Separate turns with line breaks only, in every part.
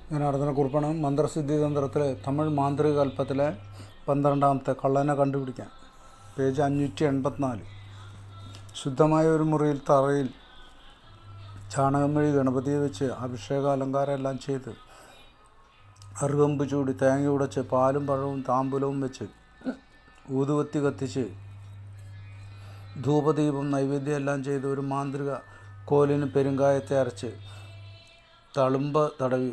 ജനാർദ്ദനക്കുറുപ്പാണ്. മന്ത്രസിദ്ധി തന്ത്രത്തിലെ തമിഴ് മാന്ത്രിക കൽപ്പത്തിലെ 12ാമത്തെ കള്ളനെ കണ്ടുപിടിക്കാൻ. പേജ് 584. ശുദ്ധമായ ഒരു മുറിയിൽ തറയിൽ ചാണകം മെഴുകി ഗണപതിയെ വെച്ച് അഭിഷേക അലങ്കാരം എല്ലാം ചെയ്ത് അറുകമ്പ് ചൂടി തേങ്ങ ഉടച്ച് പാലും പഴവും താമ്പൂലവും വെച്ച് ഊതുവത്തി കത്തിച്ച് ധൂപദീപം നൈവേദ്യം എല്ലാം ചെയ്ത് ഒരു മാന്ത്രിക കോലിന് പെരുങ്കായത്തെ അരച്ച് തളുമ്പ തടവി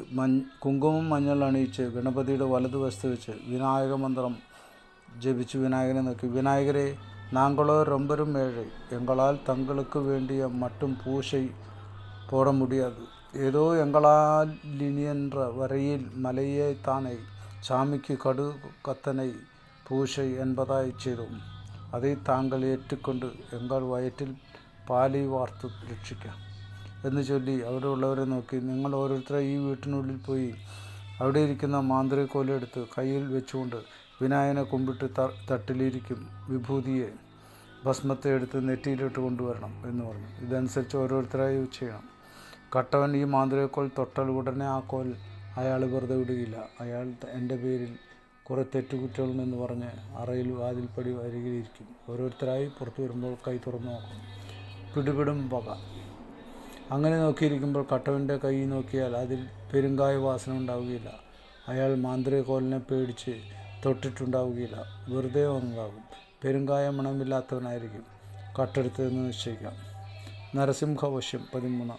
കുങ്കുമം മഞ്ഞൾ അണിയിച്ച് ഗണപതിയുടെ വലതുവശത്ത് വെച്ച് വിനായക മന്ത്രം ജപിച്ച് വിനായകനെ നോക്കി, വിനായകരെ നാങ്കളോ ரொம்பரும் ஏழை, எங்களால் தங்களுக்கு வேண்டிய மட்டும் பூசை போட முடியாது. ஏதோ எங்களால் இனியன்ற வரையில் மலையே தானே சாமிக்கு கடு கத்தனை பூசை என்பதாய் செய்தோம். அதை தாங்கள் ஏற்றுக்கொண்டு എങ്കൾ വയറ്റിൽ പാലി വാർത്തു രക്ഷിക്കാം എന്ന് ചൊല്ലി അവിടെ ഉള്ളവരെ നോക്കി, നിങ്ങൾ ഓരോരുത്തരെ ഈ വീട്ടിനുള്ളിൽ പോയി അവിടെ ഇരിക്കുന്ന മാന്ത്രിക കോലെടുത്ത് കയ്യിൽ വെച്ചുകൊണ്ട് വിനായകനെ കുമ്പിട്ട് തട്ടിലിരിക്കും വിഭൂതിയെ ഭസ്മത്തെ എടുത്ത് നെറ്റിയിലിട്ട് കൊണ്ടുവരണം എന്ന് പറഞ്ഞു. ഇതനുസരിച്ച് ഓരോരുത്തരായി ചെയ്യണം. കട്ടവൻ ഈ മാന്ത്രിക കോൽ തൊട്ടാൽ ഉടനെ ആ കോൽ അയാൾ വെറുതെ വിടുകയില്ല. അയാൾ എൻ്റെ പേരിൽ കുറേ തെറ്റുകുറ്റങ്ങളെന്ന് പറഞ്ഞ് അറയിൽ വാതിൽപ്പടി അരികിലിരിക്കും. ഓരോരുത്തരായി പുറത്തു വരുമ്പോൾ കൈ തുറന്നു നോക്കും. പിടിപിടും വക. അങ്ങനെ നോക്കിയിരിക്കുമ്പോൾ കട്ടവൻ്റെ കൈ നോക്കിയാൽ അതിൽ പെരുങ്കായ വാസന ഉണ്ടാവുകയില്ല. അയാൾ മാന്ത്രിക കോലിനെ പേടിച്ച് തൊട്ടിട്ടുണ്ടാവുകയില്ല. വെറുതെ ഒന്നുണ്ടാകും. പെരുങ്കായ മണമില്ലാത്തവനായിരിക്കും. കട്ടെടുത്തതെന്ന് നിശ്ചയിക്കാം. നരസിംഹവശ്യം 13.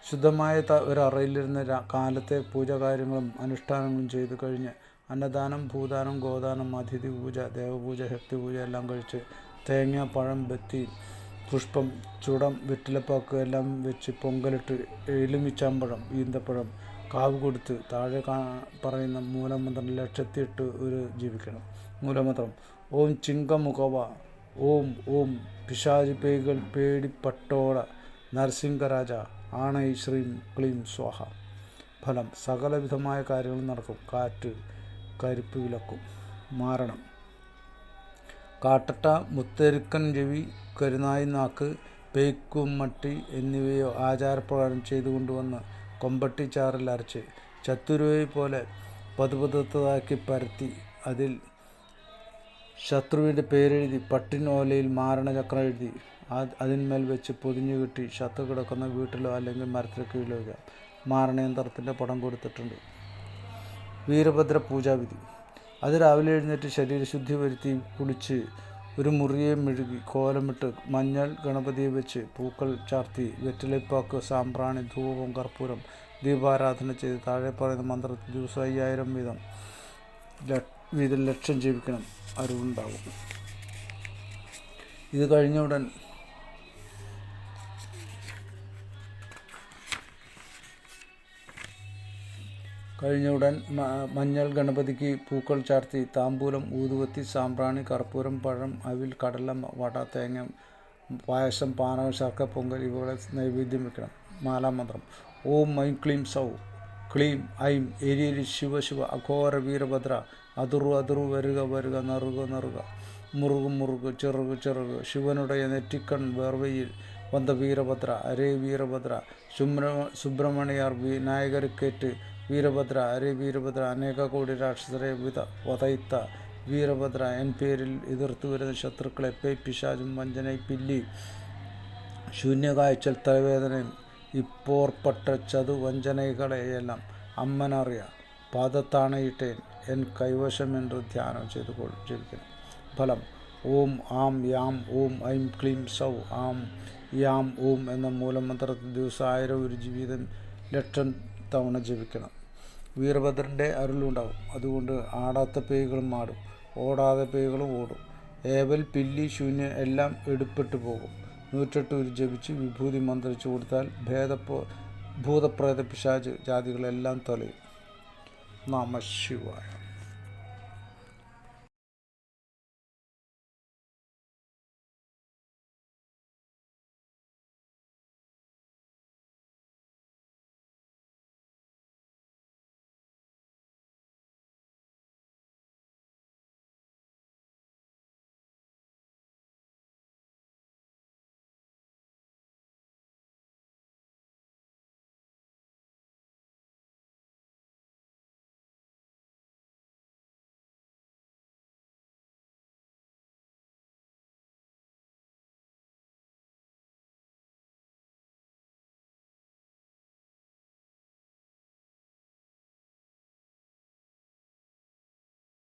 ശുദ്ധമായ ഒരു അറയിലിരുന്ന് കാലത്തെ പൂജാകാര്യങ്ങളും അനുഷ്ഠാനങ്ങളും ചെയ്തു കഴിഞ്ഞ് അന്നദാനം, ഭൂദാനം, ഗോദാനം, അതിഥി പൂജ, ദേവപൂജ, ശക്തിപൂജ എല്ലാം കഴിച്ച് തേങ്ങ, പഴം, ബത്തി, പുഷ്പം, ചുടം, വെറ്റിലപ്പാക്ക് എല്ലാം വെച്ച് പൊങ്കലിട്ട് എലുമിച്ചാമ്പഴം, ഈന്തപ്പഴം, കാവ് കൊടുത്ത് താഴെ പറയുന്ന മൂലമന്ത്രം 1008 ഒരു ജപിക്കണം. മൂലമന്ത്രം: ഓം ചിങ്കമുഖവ, ഓം ഓം പിശാചി പേയ്കൾ പേടിപ്പട്ടോട നരസിംഹരാജ ആണൈ ശ്രീം ക്ലീം സ്വാഹ. ഫലം: സകലവിധമായ കാര്യങ്ങളും നടക്കും. കാറ്റ് കരിപ്പ് വിലക്കും. മാരണം: കാട്ടട്ട, മുത്തെരുക്കൻ ചെവി, കരുനായി നാക്ക്, പേയ്ക്കുമട്ടി എന്നിവയോ ആചാരപ്രകാരം ചെയ്തു കൊണ്ടുവന്ന് കൊമ്പട്ടി ചാറിൽ അരച്ച് ചത്തുരുവയെ പോലെ പതുപതുത്തതാക്കി പരത്തി അതിൽ ശത്രുവിൻ്റെ പേരെഴുതി പട്ടിൻ ഓലയിൽ മാരണചക്രം എഴുതി അതിന്മേൽ വെച്ച് പൊതിഞ്ഞു കെട്ടി ശത്രു കിടക്കുന്ന വീട്ടിലോ അല്ലെങ്കിൽ മരത്തിലോ കീഴിലോ വയ്ക്കാം. മാരണയന്ത്രത്തിൻ്റെ പടം കൊടുത്തിട്ടുണ്ട്. വീരഭദ്ര പൂജാവിധി: അത് രാവിലെ എഴുന്നേറ്റ് ശരീരശുദ്ധി വരുത്തി കുളിച്ച് ഒരു മുറിയെ മെഴുകി കോലമിട്ട് മഞ്ഞൾ ഗണപതിയെ വെച്ച് പൂക്കൾ ചാർത്തി വെറ്റിലപ്പാക്ക്, സാമ്പ്രാണി, ധൂപം, കർപ്പൂരം, ദീപാരാധന ചെയ്ത് താഴെ പറയുന്ന മന്ത്രത്തിൽ ദിവസം 5000 വീതം ലക്ഷം ജപിക്കണം. അറിവുണ്ടാകും. ഇത് കഴിഞ്ഞ ഉടൻ മഞ്ഞൾ ഗണപതിക്ക് പൂക്കൾ ചാർത്തി താമ്പൂലം, ഊതുവത്തി, സാമ്പ്രാണി, കർപ്പൂരം, പഴം, അവിൽ, കടല, വട, തേങ്ങ, പായസം, പാനകം, ശർക്കര പൊങ്കൽ ഇവകളെ നൈവേദ്യം വയ്ക്കണം. മാലാമന്ത്രം: ഓം ഐം ക്ലീം സൗ, ക്ലീം ഐം എരി ശിവ ശിവ, അഘോര വീരഭദ്ര, അതുറു അതുറു, വരുക വരുക, നറുക നറുക, മുറുകു മുറുകു, ചെറുകു ചെറുകു, ശിവനുடைய നെറ്റിക്കൺ വേർവയിൽ വந்த வீரபத்ரா, அரே வீரபத்ரா, சுப்பிரமணியார் விநாயகருக்கேற்று വീരഭദ്ര, അരേ വീരഭദ്ര, അനേക കോടി രാക്ഷസരെ വധയിത്ത വീരഭദ്ര, എൻ പേരിൽ എതിർത്തു വരുന്ന ശത്രുക്കളെ പേയ് പിശാചും വഞ്ചനൈ പില്ലി ശൂന്യകാഴ്ചൽ തലവേദനയും ഇപ്പോർപ്പെട്ട വഞ്ചനകളെയെല്ലാം അമ്മനറിയ പാദത്താണയിട്ടേൻ എൻ കൈവശം എന്ന് ധ്യാനം ചെയ്ത് ജപിക്കണം. ഫലം: ഓം ആം യാം ഓം ഐം ക്ലീം സൗ ആം യാം ഓം എന്ന മൂലമന്ത്രത്തിൽ ദിവസം 1000 ഒരു ജീവിതം 1,00,000 തവണ ജപിക്കണം. വീരഭദ്രൻ്റെ അരുളുണ്ടാകും. അതുകൊണ്ട് ആടാത്ത പേയ്കളും ആടും, ഓടാതെ പേയ്കളും ഓടും. ഏവൽ, പില്ലി, ശൂന്യൻ എല്ലാം എടുപ്പെട്ടു പോകും. 108 ഒരു ജപിച്ച് വിഭൂതി മന്ത്രിച്ചു കൊടുത്താൽ ഭൂതപ്രേത പിശാച് ജാതികളെല്ലാം തൊലയും. നമഃ ശിവായ.